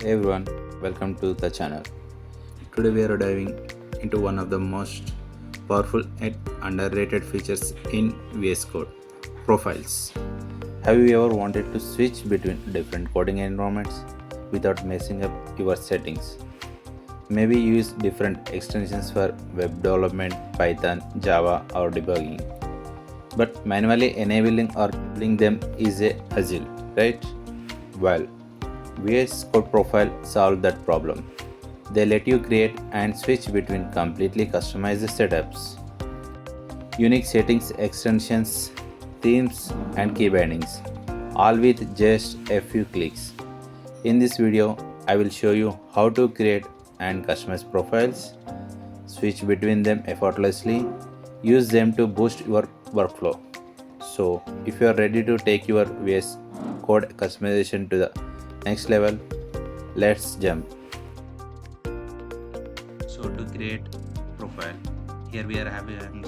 Hey everyone, welcome to the channel. Today we are diving into one of the most powerful and underrated features in VS Code, profiles. Have you ever wanted to switch between different coding environments without messing up your settings? Maybe use different extensions for web development, Python, Java, or debugging. But manually enabling or disabling them is a hassle, right? Well, VS Code Profile solve that problem. They let you create and switch between completely customized setups, unique settings, extensions, themes, and key bindings, all with just a few clicks. In this video, I will show you how to create and customize profiles, switch between them effortlessly, use them to boost your workflow. So, if you are ready to take your VS Code customization to the next level, let's jump. So to create profile, here we are having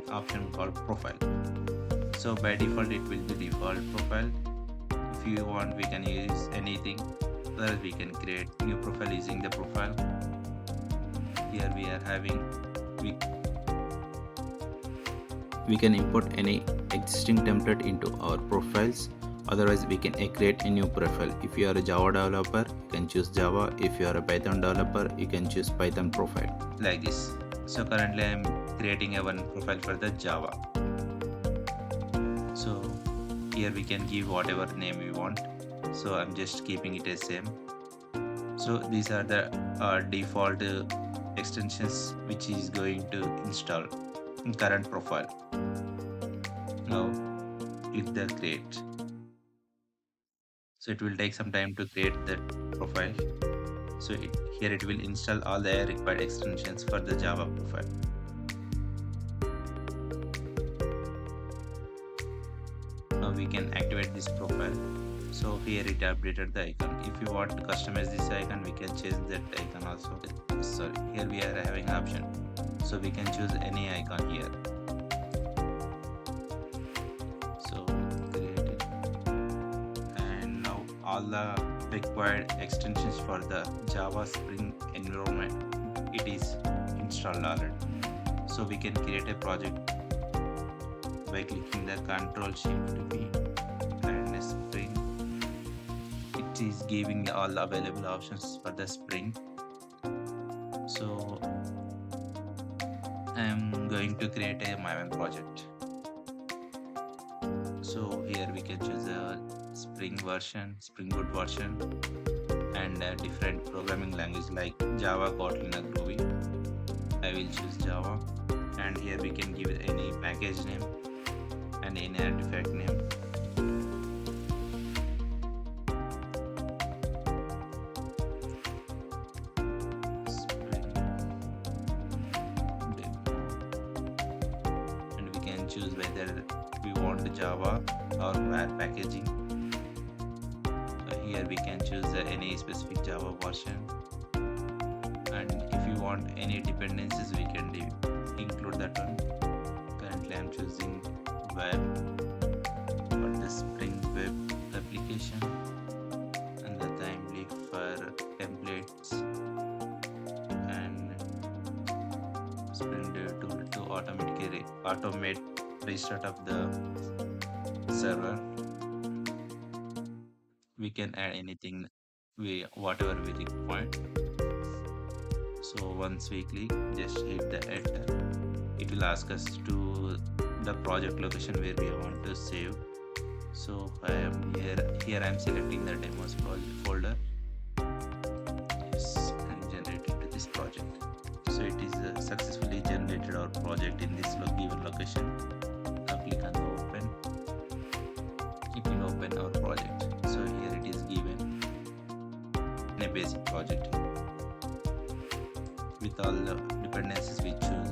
option called profile. So by default it will be default profile. If you want, we can use anything, or we can create new profile using the profile. Here we are having we can import any existing template into our profiles. Otherwise, we can create a new profile. If you are a Java developer, you can choose Java. If you are a Python developer, you can choose Python profile. Like this. So currently I am creating a one profile for the Java. So here we can give whatever name we want. So I'm just keeping it as same. So these are the default extensions which is going to install in current profile. Now click the create. So it will take some time to create that profile. So here it will install all the required extensions for the Java profile. Now we can activate this profile. So here it updated the icon. If you want to customize this icon, we can change that icon also. Sorry, here we are having option. So we can choose any icon here. So create it. And now all the required extensions for the Java Spring environment, it is installed already. So we can create a project by clicking the Ctrl Shift V and Spring. It is giving all the available options for the Spring. So I am going to create my own project. So here we can choose a Spring version, Spring Boot version, and different programming language like Java, Kotlin, or Groovy. I will choose Java, and here we can give any package name and any artifact name. Spring demo, and we can choose whether we want Java or where packaging. Here we can choose any specific Java version, and if you want any dependencies we can include that one. Currently I am choosing web for the Spring Web application, and the time leaf for templates, and Spring Dev tool to automate restart of the server. We can add anything whatever we require. So once we click, just hit the enter. It will ask us to the project location where we want to save. So I am here I am selecting the demos folder. Yes, and generate into this project. So it is successfully generated our project in this given location. Now click on the open. It will open our project. So here it is given in a basic project with all the dependencies we choose.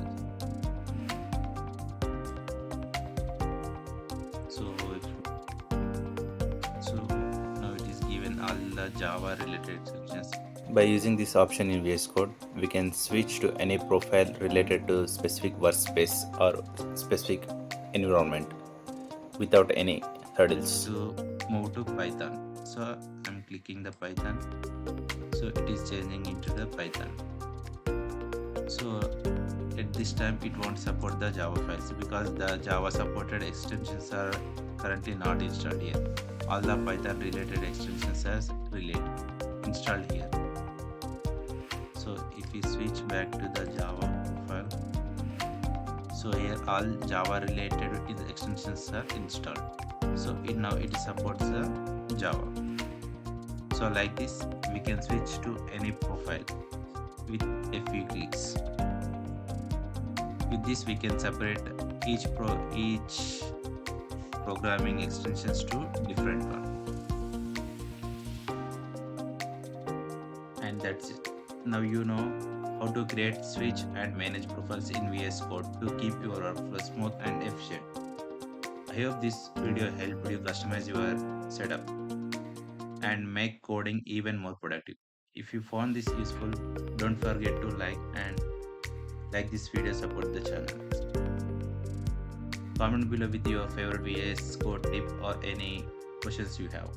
So now it is given all the Java related sections. By using this option in VS Code, we can switch to any profile related to specific workspace or specific environment without any hurdles. To move to Python, so I'm clicking the Python, so it is changing into the Python. So at this time it won't support the Java files because the Java supported extensions are currently not installed here. All the Python related extensions are installed here. So if we switch back to the Java profile, so here all Java related extensions are installed. So now it supports the Java. So like this we can switch to any profile with a few clicks. With this we can separate each programming extensions to different one. And that's it. Now you know how to create, switch and manage profiles in VS Code to keep your workflow smooth and efficient. I hope this video helped you customize your setup and make coding even more productive. If you found this useful, don't forget to like this video, support the channel. Comment below with your favorite VS Code tip or any questions you have.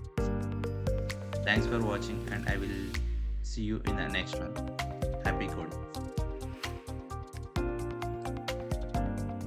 Thanks for watching and I will see you in the next one. Happy coding.